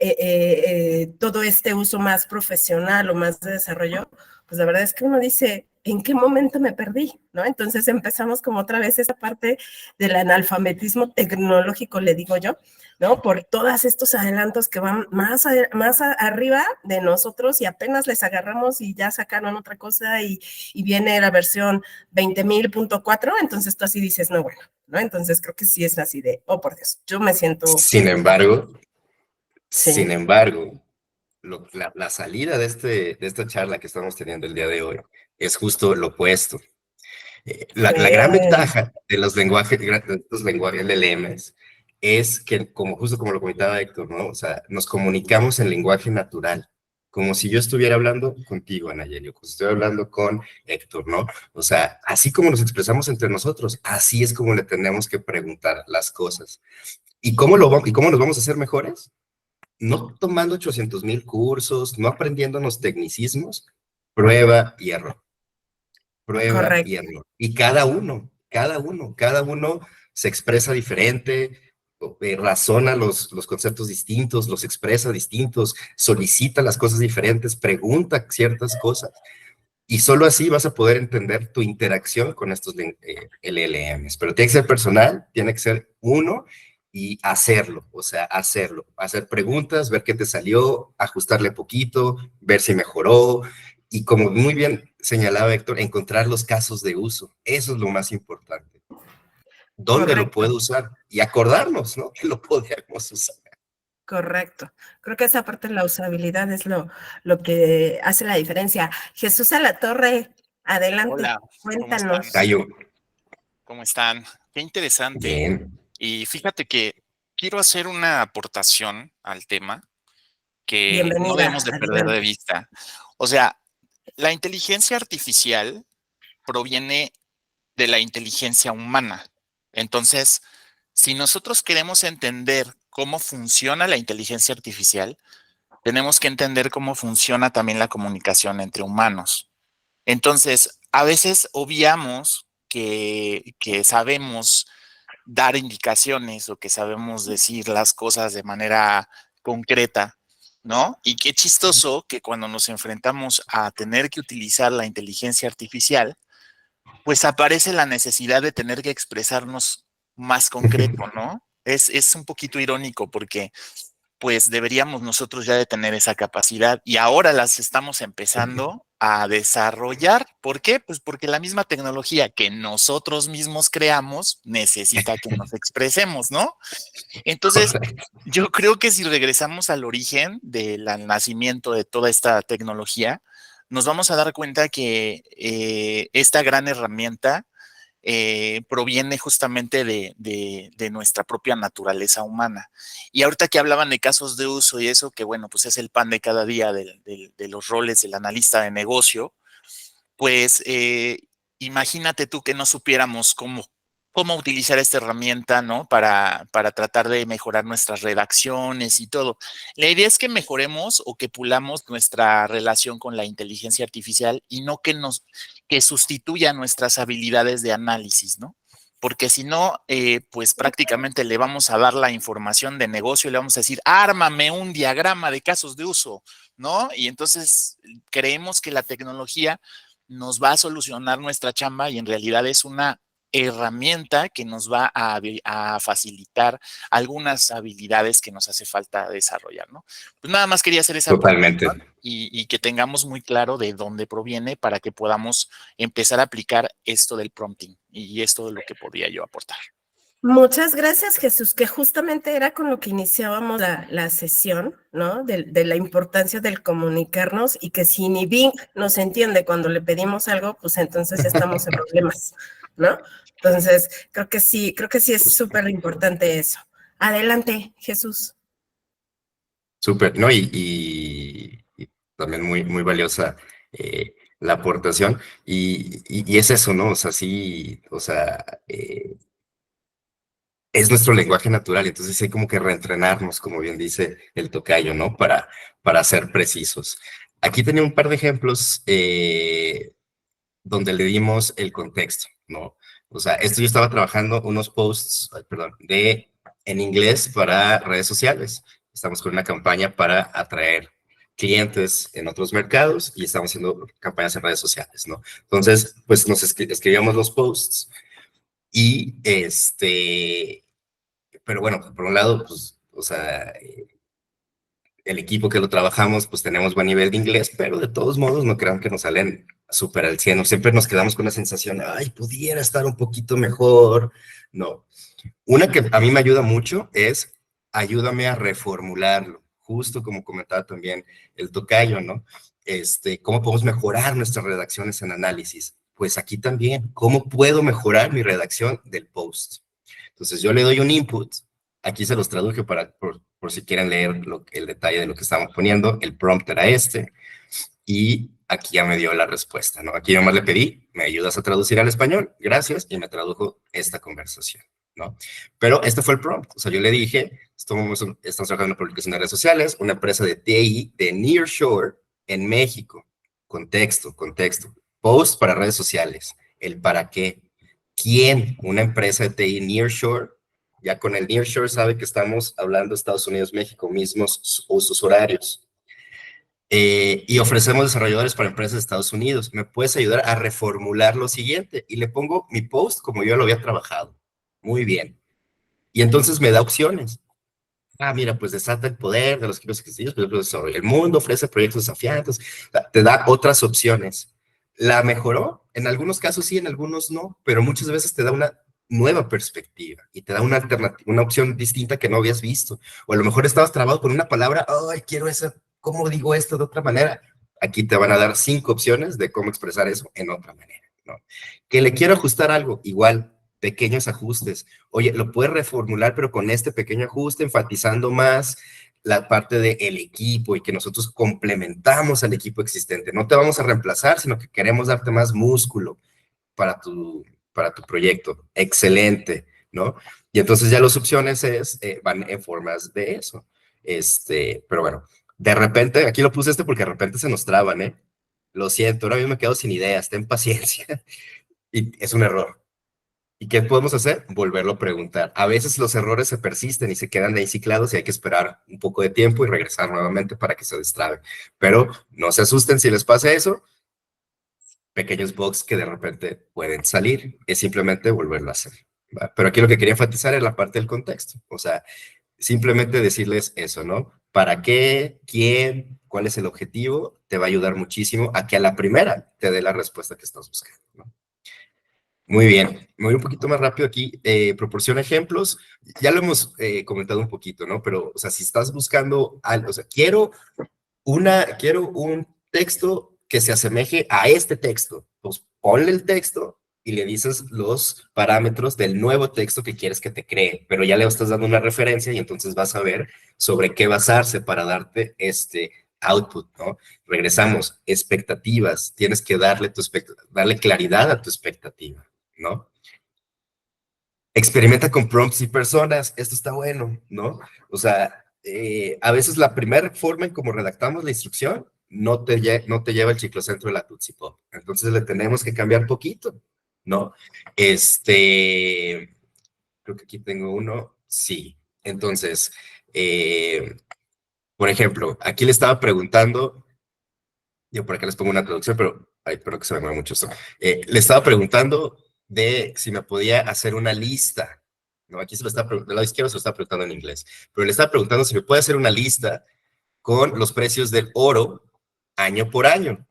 todo este uso más profesional o más de desarrollo, pues la verdad es que uno dice, ¿en qué momento me perdí? ¿No? Entonces empezamos como otra vez esa parte del analfabetismo tecnológico, le digo yo, ¿no? Por todos estos adelantos que van más arriba de nosotros y apenas les agarramos y ya sacaron otra cosa y viene la versión 20.000.4, entonces tú así dices, no, bueno, ¿no? Entonces creo que sí es así de, oh, por Dios, yo me siento... Sin embargo, Sí. la salida de esta charla que estamos teniendo el día de hoy es justo lo opuesto. La gran ventaja de los lenguajes, LLMs, es que, justo como lo comentaba Héctor, ¿no? O sea, nos comunicamos en lenguaje natural, como si yo estuviera hablando contigo, Anayelio, como si estuviera hablando con Héctor, ¿no? O sea, así como nos expresamos entre nosotros, así es como le tenemos que preguntar las cosas. ¿Y cómo nos vamos a hacer mejores? No tomando 800,000 cursos, no aprendiéndonos tecnicismos, prueba y error. Prueba y Correcto. error. Y cada uno se expresa diferente, razona los conceptos distintos, los expresa distintos, solicita las cosas diferentes, pregunta ciertas cosas. Y solo así vas a poder entender tu interacción con estos LLMs. Pero tiene que ser personal, tiene que ser uno y hacerlo, o sea, hacerlo. Hacer preguntas, ver qué te salió, ajustarle poquito, ver si mejoró. Y como muy bien señalaba Héctor, encontrar los casos de uso. Eso es lo más importante. ¿Dónde lo puedo usar? Y acordarnos, ¿no? Que lo podíamos usar. Correcto. Creo que esa parte de la usabilidad es lo que hace la diferencia. Jesús Alatorre, adelante. Hola, cuéntanos. Cayo. ¿Cómo están? Qué interesante. Bien. Y fíjate que quiero hacer una aportación al tema que Bienvenida, no debemos de perder adelante. de vista. O sea, la inteligencia artificial proviene de la inteligencia humana. Entonces, si nosotros queremos entender cómo funciona la inteligencia artificial, tenemos que entender cómo funciona también la comunicación entre humanos. Entonces, a veces obviamos que sabemos dar indicaciones o que sabemos decir las cosas de manera concreta, ¿no? Y qué chistoso que cuando nos enfrentamos a tener que utilizar la inteligencia artificial, pues aparece la necesidad de tener que expresarnos más concreto, ¿no? Es un poquito irónico porque pues deberíamos nosotros ya de tener esa capacidad y ahora las estamos empezando a desarrollar. ¿Por qué? Pues porque la misma tecnología que nosotros mismos creamos necesita que nos expresemos, ¿no? Entonces, yo creo que si regresamos al origen del nacimiento de toda esta tecnología, nos vamos a dar cuenta que esta gran herramienta proviene justamente de nuestra propia naturaleza humana. Y ahorita que hablaban de casos de uso y eso, que bueno, pues es el pan de cada día de los roles del analista de negocio, pues imagínate tú que no supiéramos cómo utilizar esta herramienta, ¿no? Para tratar de mejorar nuestras redacciones y todo. La idea es que mejoremos o que pulamos nuestra relación con la inteligencia artificial y no que sustituya nuestras habilidades de análisis, ¿no? Porque si no, pues prácticamente le vamos a dar la información de negocio y le vamos a decir, ármame un diagrama de casos de uso, ¿no? Y entonces creemos que la tecnología nos va a solucionar nuestra chamba y en realidad es una herramienta que nos va a facilitar algunas habilidades que nos hace falta desarrollar, ¿no? Pues nada más quería hacer esa Totalmente. y que tengamos muy claro de dónde proviene para que podamos empezar a aplicar esto del prompting y esto de lo que podría yo aportar. Muchas gracias, Jesús, que justamente era con lo que iniciábamos la sesión, ¿no? De la importancia del comunicarnos y que si ni Bing nos entiende cuando le pedimos algo, pues entonces ya estamos en problemas, ¿no? Entonces, creo que sí es súper importante eso. Adelante, Jesús. Súper, ¿no? Y también muy, muy valiosa la aportación. Y es eso, ¿no? O sea, sí, o sea, es nuestro lenguaje natural, entonces hay como que reentrenarnos, como bien dice el tocayo, ¿no? Para ser precisos. Aquí tenía un par de ejemplos donde le dimos el contexto, ¿no? O sea, esto yo estaba trabajando unos posts, perdón, en inglés para redes sociales. Estamos con una campaña para atraer clientes en otros mercados y estamos haciendo campañas en redes sociales, ¿no? Entonces, pues nos escribíamos los posts y pero bueno, por un lado, pues, o sea, el equipo que lo trabajamos, pues tenemos buen nivel de inglés, pero de todos modos no crean que nos salen súper al 100, siempre nos quedamos con la sensación, ay, pudiera estar un poquito mejor. No. Una que a mí me ayuda mucho es, ayúdame a reformularlo, justo como comentaba también el tocayo, ¿no? ¿Cómo podemos mejorar nuestras redacciones en análisis? Pues aquí también, ¿cómo puedo mejorar mi redacción del post? Entonces yo le doy un input, aquí se los traduje por si quieren leer el detalle de lo que estamos poniendo, el prompt era y aquí ya me dio la respuesta, ¿no? Aquí nomás le pedí, me ayudas a traducir al español, gracias, y me tradujo esta conversación, ¿no? Pero este fue el prompt, o sea, yo le dije, estamos trabajando en una publicación de redes sociales, una empresa de TI de Nearshore en México, contexto, post para redes sociales, el para qué, quién, una empresa de TI Nearshore, ya con el Nearshore sabe que estamos hablando Estados Unidos, México, mismos usos horarios. Y ofrecemos desarrolladores para empresas de Estados Unidos. ¿Me puedes ayudar a reformular lo siguiente? Y le pongo mi post como yo lo había trabajado. Muy bien. Y entonces me da opciones. Ah, mira, pues desata el poder de los equipos ejecutivos, pues, el mundo ofrece proyectos desafiantes. Te da otras opciones. ¿La mejoró? En algunos casos sí, en algunos no, pero muchas veces te da una nueva perspectiva y te da una alternativa, una opción distinta que no habías visto. O a lo mejor estabas trabado con una palabra, ay, quiero esa, ¿cómo digo esto de otra manera? Aquí te van a dar 5 opciones de cómo expresar eso en otra manera, ¿no? Que le quiero ajustar algo, igual, pequeños ajustes. Oye, lo puedes reformular, pero con este pequeño ajuste, enfatizando más la parte del equipo y que nosotros complementamos al equipo existente. No te vamos a reemplazar, sino que queremos darte más músculo para tu proyecto. Excelente. ¿no? Y entonces ya las opciones van en formas de eso. Pero bueno, de repente, aquí lo puse porque de repente se nos traban, ¿eh? Lo siento, ahora mismo me quedo sin ideas, ten paciencia. Y es un error. ¿Y qué podemos hacer? Volverlo a preguntar. A veces los errores se persisten y se quedan ahí ciclados y hay que esperar un poco de tiempo y regresar nuevamente para que se destrabe. Pero no se asusten si les pasa eso. Pequeños bugs que de repente pueden salir. Es simplemente volverlo a hacer. ¿Va? Pero aquí lo que quería enfatizar es la parte del contexto. O sea, simplemente decirles eso, ¿no? ¿Para qué? ¿Quién? ¿Cuál es el objetivo? Te va a ayudar muchísimo a que a la primera te dé la respuesta que estás buscando, ¿no? Muy bien, me voy un poquito más rápido aquí. Proporciona ejemplos. Ya lo hemos comentado un poquito, ¿no? Pero, o sea, si estás buscando algo, o sea, quiero un texto que se asemeje a este texto. Pues ponle el texto y le dices los parámetros del nuevo texto que quieres que te cree, pero ya le estás dando una referencia y entonces vas a ver sobre qué basarse para darte este output, ¿no? Regresamos, expectativas. Tienes que darle claridad a tu expectativa, ¿no? Experimenta con prompts y personas. Esto está bueno, ¿no? O sea, a veces la primera forma en cómo redactamos la instrucción no te lleva el ciclocentro de la Tootsie Pop. Entonces le tenemos que cambiar poquito, ¿no? Creo que aquí tengo uno. Sí. Entonces, por ejemplo, aquí le estaba preguntando, yo por acá les pongo una traducción, pero ay, espero que se me mueva mucho esto. Le estaba preguntando de si me podía hacer una lista. No, aquí se lo está preguntando, del lado izquierdo se lo está preguntando en inglés, pero le estaba preguntando si me puede hacer una lista con los precios del oro año por año.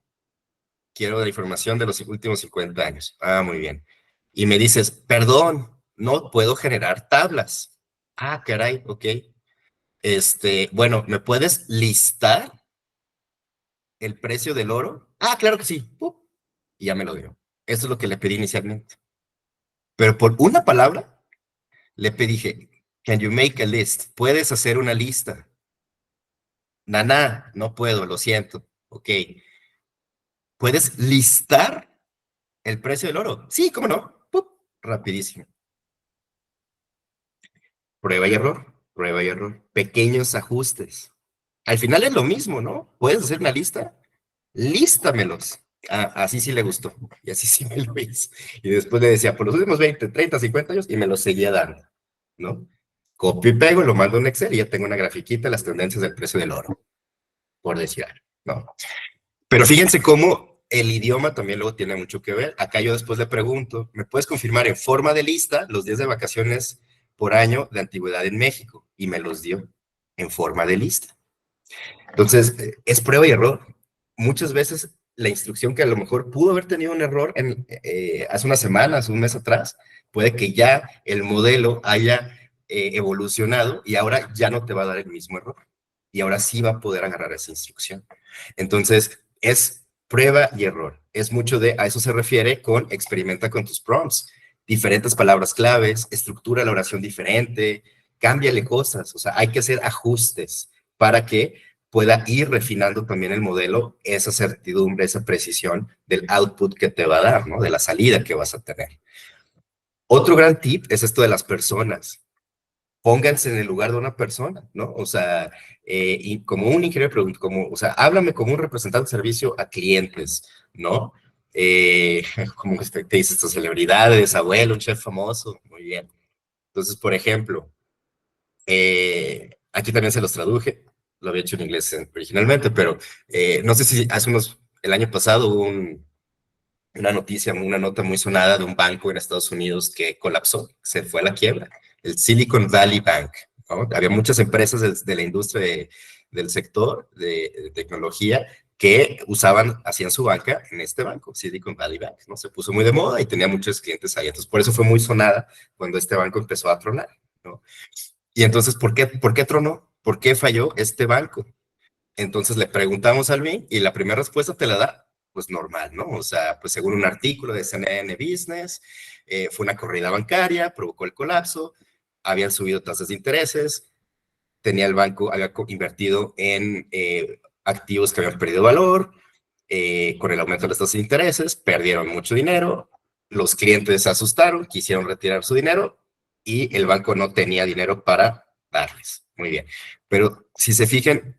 Quiero la información de los últimos 50 años. Ah, muy bien. Y me dices, perdón, no puedo generar tablas. Ah, caray, ok. Bueno, ¿me puedes listar el precio del oro? Ah, claro que sí. Y ya me lo dio. Eso es lo que le pedí inicialmente. Pero por una palabra, le pedí, can you make a list? ¿Puedes hacer una lista? Naná, no puedo, lo siento. Ok. ¿Puedes listar el precio del oro? Sí, ¿cómo no? Rapidísimo. Prueba y error, prueba y error. Pequeños ajustes. Al final es lo mismo, ¿no? ¿Puedes hacer una lista? Lístamelos. Ah, así sí le gustó. Y así sí me lo hizo. Y después le decía, por los últimos 20, 30, 50 años, y me lo seguía dando, ¿no? Copio y pego, lo mando en Excel y ya tengo una grafiquita de las tendencias del precio del oro, por decir algo, ¿no? Pero fíjense cómo el idioma también luego tiene mucho que ver. Acá yo después le pregunto, ¿me puedes confirmar en forma de lista los días de vacaciones por año de antigüedad en México? Y me los dio en forma de lista. Entonces, es prueba y error. Muchas veces la instrucción que a lo mejor pudo haber tenido un error hace unas semanas, un mes atrás, puede que ya el modelo haya evolucionado y ahora ya no te va a dar el mismo error. Y ahora sí va a poder agarrar esa instrucción. Entonces, es prueba y error. Es mucho a eso se refiere con experimenta con tus prompts. Diferentes palabras claves, estructura la oración diferente, cámbiale cosas. O sea, hay que hacer ajustes para que pueda ir refinando también el modelo, esa certidumbre, esa precisión del output que te va a dar, ¿no? De la salida que vas a tener. Otro gran tip es esto de las personas. Pónganse en el lugar de una persona, ¿no? O sea, y como un ingeniero pregunta, o sea, háblame como un representante de servicio a clientes, ¿no? Como te dice estas celebridades, abuelo, un chef famoso, muy bien. Entonces, por ejemplo, aquí también se los traduje, lo había hecho en inglés originalmente, pero no sé si el año pasado hubo una noticia, una nota muy sonada de un banco en Estados Unidos que colapsó, se fue a la quiebra, el Silicon Valley Bank, ¿no? Había muchas empresas de la industria del sector de tecnología que hacían su banca en este banco, Silicon Valley Bank, ¿no? Se puso muy de moda y tenía muchos clientes ahí, entonces por eso fue muy sonada cuando este banco empezó a tronar, ¿no? Y entonces, ¿por qué tronó? ¿Por qué falló este banco? Entonces le preguntamos al BIN y la primera respuesta te la da, pues normal, ¿no? O sea, pues según un artículo de CNN Business, fue una corrida bancaria, provocó el colapso, habían subido tasas de intereses, el banco había invertido en activos que habían perdido valor, con el aumento de las tasas de intereses, perdieron mucho dinero, los clientes se asustaron, quisieron retirar su dinero y el banco no tenía dinero para darles. Muy bien. Pero si se fijan,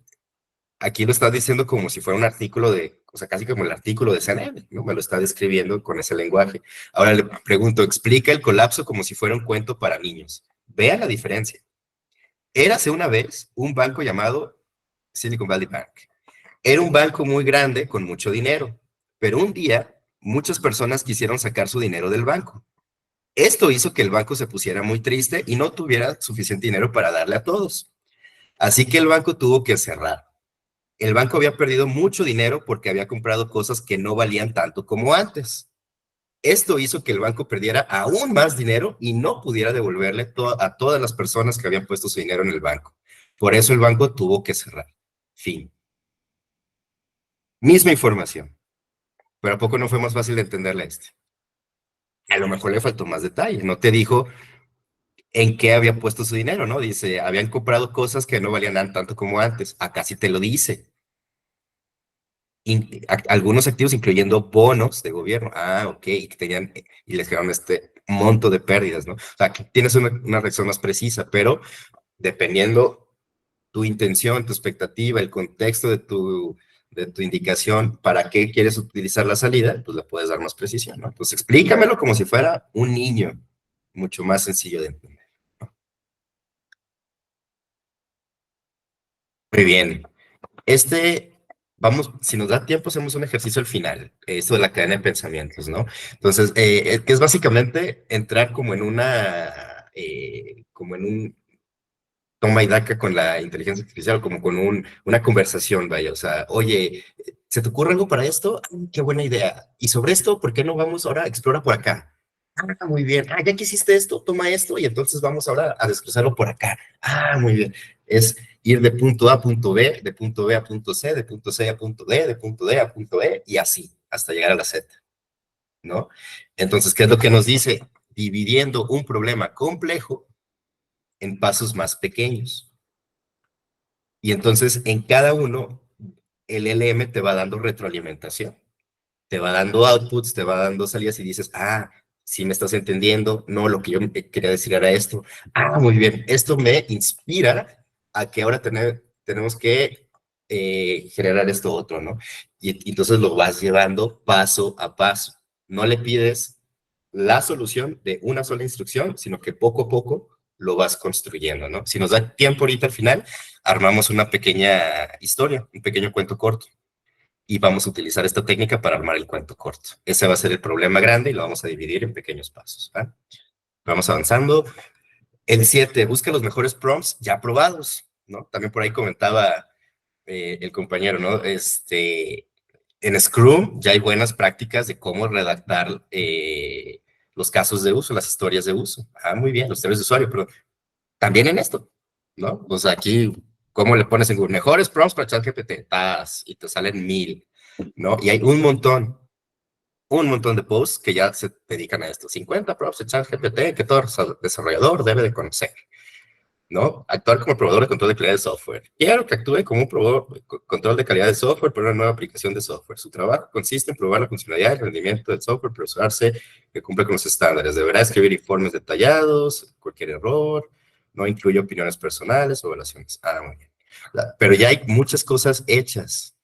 aquí lo está diciendo como si fuera un artículo o sea, casi como el artículo de CNN, ¿no? Me lo está describiendo con ese lenguaje. Ahora le pregunto, explica el colapso como si fuera un cuento para niños. Vean la diferencia. Érase una vez un banco llamado Silicon Valley Bank. Era un banco muy grande con mucho dinero, pero un día muchas personas quisieron sacar su dinero del banco. Esto hizo que el banco se pusiera muy triste y no tuviera suficiente dinero para darle a todos. Así que el banco tuvo que cerrar. El banco había perdido mucho dinero porque había comprado cosas que no valían tanto como antes. Esto hizo que el banco perdiera aún más dinero y no pudiera devolverle a todas las personas que habían puesto su dinero en el banco. Por eso el banco tuvo que cerrar. Fin. Misma información. Pero ¿a poco no fue más fácil de entenderle a este? A lo mejor le faltó más detalle. No te dijo en qué había puesto su dinero, ¿no? Dice, habían comprado cosas que no valían tanto como antes. Acá sí te lo dice. Algunos activos incluyendo bonos de gobierno. Ah, ok, y que tenían, y les quedaron este monto de pérdidas, ¿no? O sea, aquí tienes una reacción más precisa, pero dependiendo tu intención, tu expectativa, el contexto de tu indicación, para qué quieres utilizar la salida, pues le puedes dar más precisión, ¿no? Entonces explícamelo como si fuera un niño, mucho más sencillo de entender. Muy bien. Vamos, si nos da tiempo, hacemos un ejercicio al final, esto de la cadena de pensamientos, ¿no? Entonces, que es básicamente entrar como en como en un toma y daca con la inteligencia artificial, como con una conversación, vaya, o sea, oye, ¿se te ocurre algo para esto? Ah, qué buena idea. Y sobre esto, ¿por qué no vamos ahora a explorar por acá? Ah, muy bien. Ah, ya que hiciste esto, toma esto y entonces vamos ahora a desglosarlo por acá. Ah, muy bien. Es ir de punto A a punto B, de punto B a punto C, de punto C a punto D, de punto D a punto E y así, hasta llegar a la Z, ¿no? Entonces, ¿qué es lo que nos dice? Dividiendo un problema complejo en pasos más pequeños. Y entonces, en cada uno, el LM te va dando retroalimentación, te va dando outputs, te va dando salidas y dices, ah, sí me estás entendiendo, no, lo que yo quería decir era esto. Ah, muy bien, esto me inspira a que ahora tenemos que generar esto otro, ¿no? Y entonces lo vas llevando paso a paso. No le pides la solución de una sola instrucción, sino que poco a poco lo vas construyendo, ¿no? Si nos da tiempo ahorita al final, armamos una pequeña historia, un pequeño cuento corto y vamos a utilizar esta técnica para armar el cuento corto. Ese va a ser el problema grande y lo vamos a dividir en pequeños pasos. ¿Va? Vamos avanzando. El 7, busca los mejores prompts ya probados, ¿no? También por ahí comentaba el compañero, ¿no? En Scrum ya hay buenas prácticas de cómo redactar los casos de uso, las historias de uso. Ah, muy bien, los historias de usuario, pero también en esto, ¿no? O sea, aquí, ¿cómo le pones en Google? Mejores prompts para ChatGPT, y te salen 1000, ¿no? Y hay un montón de posts que ya se dedican a esto. 50 prompts de ChatGPT que todo desarrollador debe de conocer, ¿no? Actuar como probador de control de calidad de software. Quiero que actúe como un probador de control de calidad de software para una nueva aplicación de software. Su trabajo consiste en probar la funcionalidad y el rendimiento del software para usarse que cumple con los estándares. Deberá escribir informes detallados, cualquier error, no incluye opiniones personales o evaluaciones. Ah, muy bien. Pero ya hay muchas cosas hechas,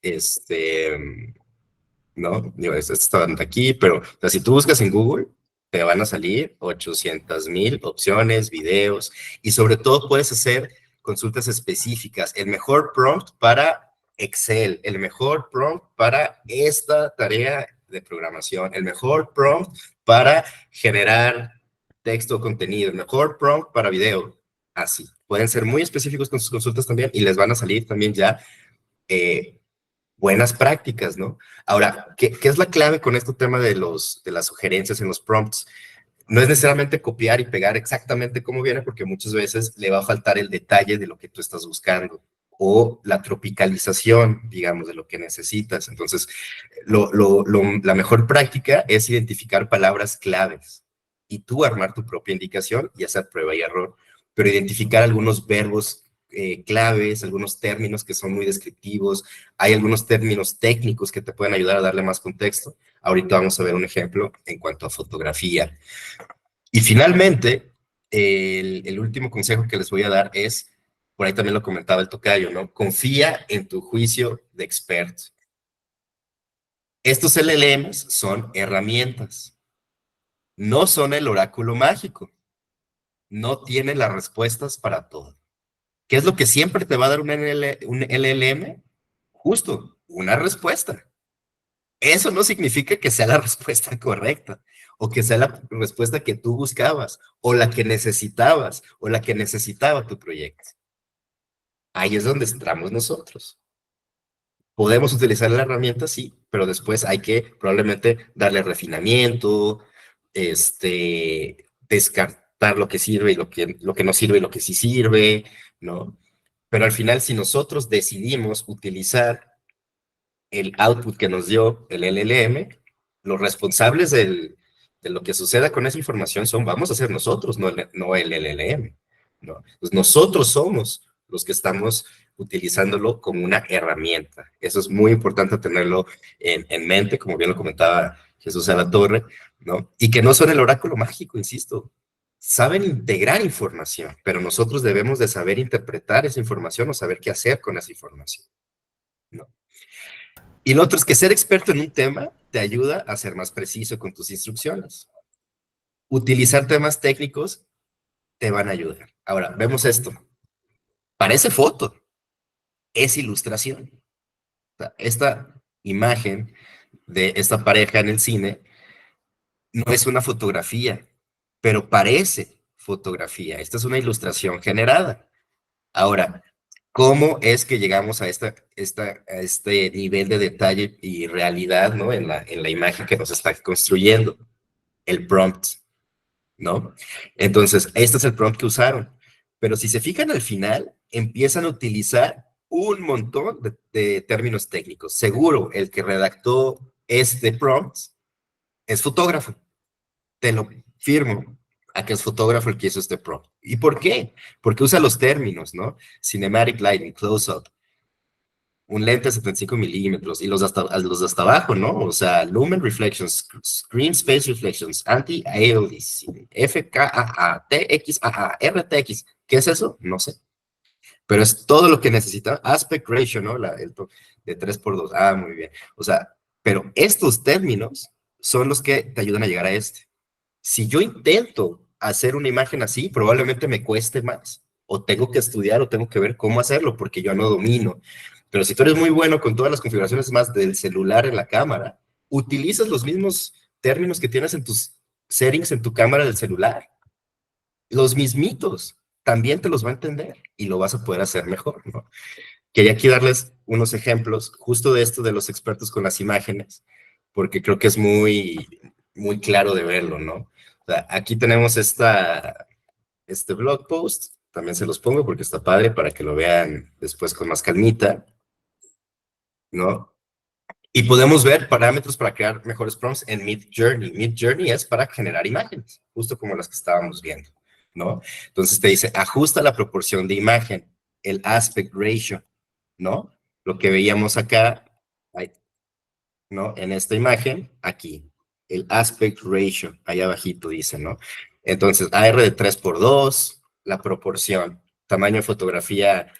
¿no? Digo, esto está aquí, pero o sea, si tú buscas en Google, te van a salir 800,000 opciones, videos, y sobre todo puedes hacer consultas específicas. El mejor prompt para Excel, el mejor prompt para esta tarea de programación, el mejor prompt para generar texto o contenido, el mejor prompt para video. Así. Pueden ser muy específicos con sus consultas también y les van a salir también ya buenas prácticas, ¿no? Ahora, ¿qué es la clave con este tema de las sugerencias en los prompts? No es necesariamente copiar y pegar exactamente como viene, porque muchas veces le va a faltar el detalle de lo que tú estás buscando o la tropicalización, digamos, de lo que necesitas. Entonces, la mejor práctica es identificar palabras claves y tú armar tu propia indicación y hacer prueba y error, pero identificar algunos verbos claves, algunos términos que son muy descriptivos, hay algunos términos técnicos que te pueden ayudar a darle más contexto. Ahorita vamos a ver un ejemplo en cuanto a fotografía. Y finalmente, el último consejo que les voy a dar es, por ahí también lo comentaba el tocayo, ¿no? Confía en tu juicio de experto. Estos LLMs son herramientas, no son el oráculo mágico, no tienen las respuestas para todo. ¿Qué es lo que siempre te va a dar un LLM? Justo, una respuesta. Eso no significa que sea la respuesta correcta, o que sea la respuesta que tú buscabas, o la que necesitabas, o la que necesitaba tu proyecto. Ahí es donde entramos nosotros. Podemos utilizar la herramienta, sí, pero después hay que probablemente darle refinamiento, descartar lo que sirve y lo que no sirve y lo que sí sirve, ¿no? Pero al final, si nosotros decidimos utilizar el output que nos dio el LLM, los responsables de lo que suceda con esa información vamos a ser nosotros, no el LLM, ¿no? Pues nosotros somos los que estamos utilizándolo como una herramienta. Eso es muy importante tenerlo en mente, como bien lo comentaba Jesús Alatorre, ¿no? Y que no son el oráculo mágico, insisto. Saben integrar información, pero nosotros debemos de saber interpretar esa información o saber qué hacer con esa información, ¿no? Y lo otro es que ser experto en un tema te ayuda a ser más preciso con tus instrucciones. Utilizar temas técnicos te van a ayudar. Ahora, vemos esto. Parece foto, es ilustración. O sea, esta imagen de esta pareja en el cine no es una fotografía, pero parece fotografía. Esta es una ilustración generada. Ahora, ¿cómo es que llegamos a este nivel de detalle y realidad, ¿no? En la imagen que nos está construyendo, el prompt, ¿no? Entonces, este es el prompt que usaron. Pero si se fijan al final, empiezan a utilizar un montón de términos técnicos. Seguro, el que redactó este prompt es fotógrafo. Te lo firmo a que es fotógrafo el que hizo este prompt. ¿Y por qué? Porque usa los términos, ¿no? Cinematic lighting, close-up, un lente de 75 milímetros y los de hasta abajo, ¿no? O sea, lumen reflections, screen space reflections, anti-ALDC, FKAA, TXAA, RTX. ¿Qué es eso? No sé. Pero es todo lo que necesita. Aspect ratio, ¿no? De 3:2. Ah, muy bien. O sea, pero estos términos son los que te ayudan a llegar a este. Si yo intento hacer una imagen así, probablemente me cueste más. O tengo que estudiar o tengo que ver cómo hacerlo porque yo no domino. Pero si tú eres muy bueno con todas las configuraciones más del celular en la cámara, utilizas los mismos términos que tienes en tus settings en tu cámara del celular. Los mismitos. También te los va a entender y lo vas a poder hacer mejor, ¿no? Quería aquí darles unos ejemplos justo de esto de los expertos con las imágenes, porque creo que es muy, muy claro de verlo, ¿no? O sea, aquí tenemos este blog post, también se los pongo porque está padre para que lo vean después con más calmita, ¿no? Y podemos ver parámetros para crear mejores prompts en Midjourney. Midjourney es para generar imágenes, justo como las que estábamos viendo, ¿no? Entonces te dice, ajusta la proporción de imagen, el aspect ratio, ¿no? Lo que veíamos acá, ¿no? En esta imagen, aquí, el aspect ratio, ahí abajito dice, ¿no? Entonces, AR de 3:2, la proporción, tamaño de fotografía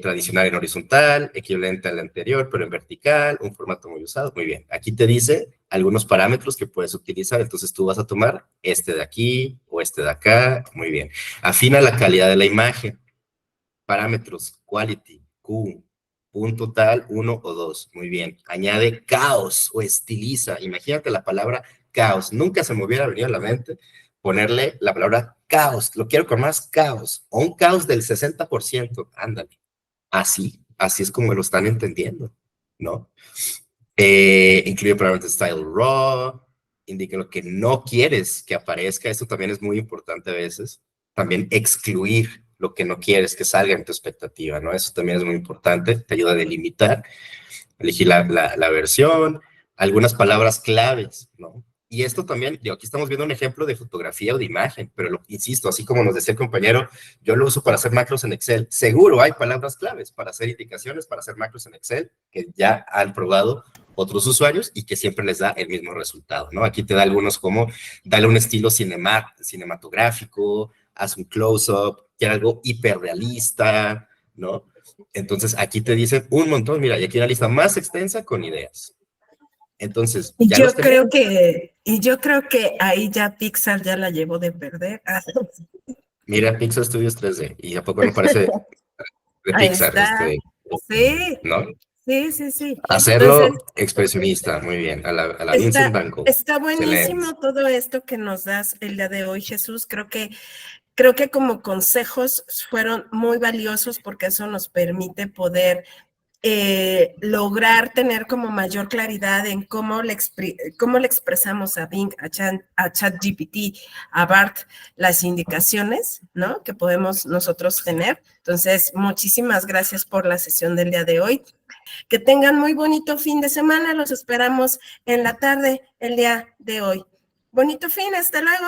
tradicional en horizontal, equivalente al anterior, pero en vertical, un formato muy usado, muy bien. Aquí te dice algunos parámetros que puedes utilizar, entonces tú vas a tomar este de aquí o este de acá, muy bien. Afina la calidad de la imagen, parámetros, quality, Q, punto tal, 1 o 2, muy bien. Añade caos o estiliza, imagínate la palabra caos, nunca se me hubiera venido a la mente ponerle la palabra caos, lo quiero con más caos, o un caos del 60%, ándale. Así es como lo están entendiendo, ¿no? Incluye parámetros style raw, indica lo que no quieres que aparezca, esto también es muy importante a veces. También excluir lo que no quieres que salga en tu expectativa, ¿no? Eso también es muy importante, te ayuda a delimitar, elegir la versión, algunas palabras claves, ¿no? Y esto también, digo, aquí estamos viendo un ejemplo de fotografía o de imagen, pero insisto, así como nos decía el compañero, yo lo uso para hacer macros en Excel. Seguro hay palabras claves para hacer indicaciones, para hacer macros en Excel, que ya han probado otros usuarios y que siempre les da el mismo resultado, ¿no? Aquí te da algunos como, dale un estilo cinematográfico, haz un close-up, quiere algo hiperrealista, ¿no? Entonces, aquí te dicen un montón, mira, y aquí una lista más extensa con ideas. Entonces, Y ya yo los creo tenemos. que ahí ya Pixar ya la llevó de perder. Mira, Pixar Studios 3D, y a poco no parece de Ahí Pixar, está. Sí, ¿no? sí. Entonces, Hacerlo expresionista, muy bien, a la Vincent está, Van Gogh. está Excelente. buenísimo todo esto que nos das el día de hoy, Jesús. Creo que como consejos fueron muy valiosos porque eso nos permite poder lograr tener como mayor claridad en cómo le expresamos a Bing, a ChatGPT, a BART, las indicaciones, ¿no? Que podemos nosotros tener. Entonces, muchísimas gracias por la sesión del día de hoy. Que tengan muy bonito fin de semana. Los esperamos en la tarde el día de hoy. Bonito fin, hasta luego.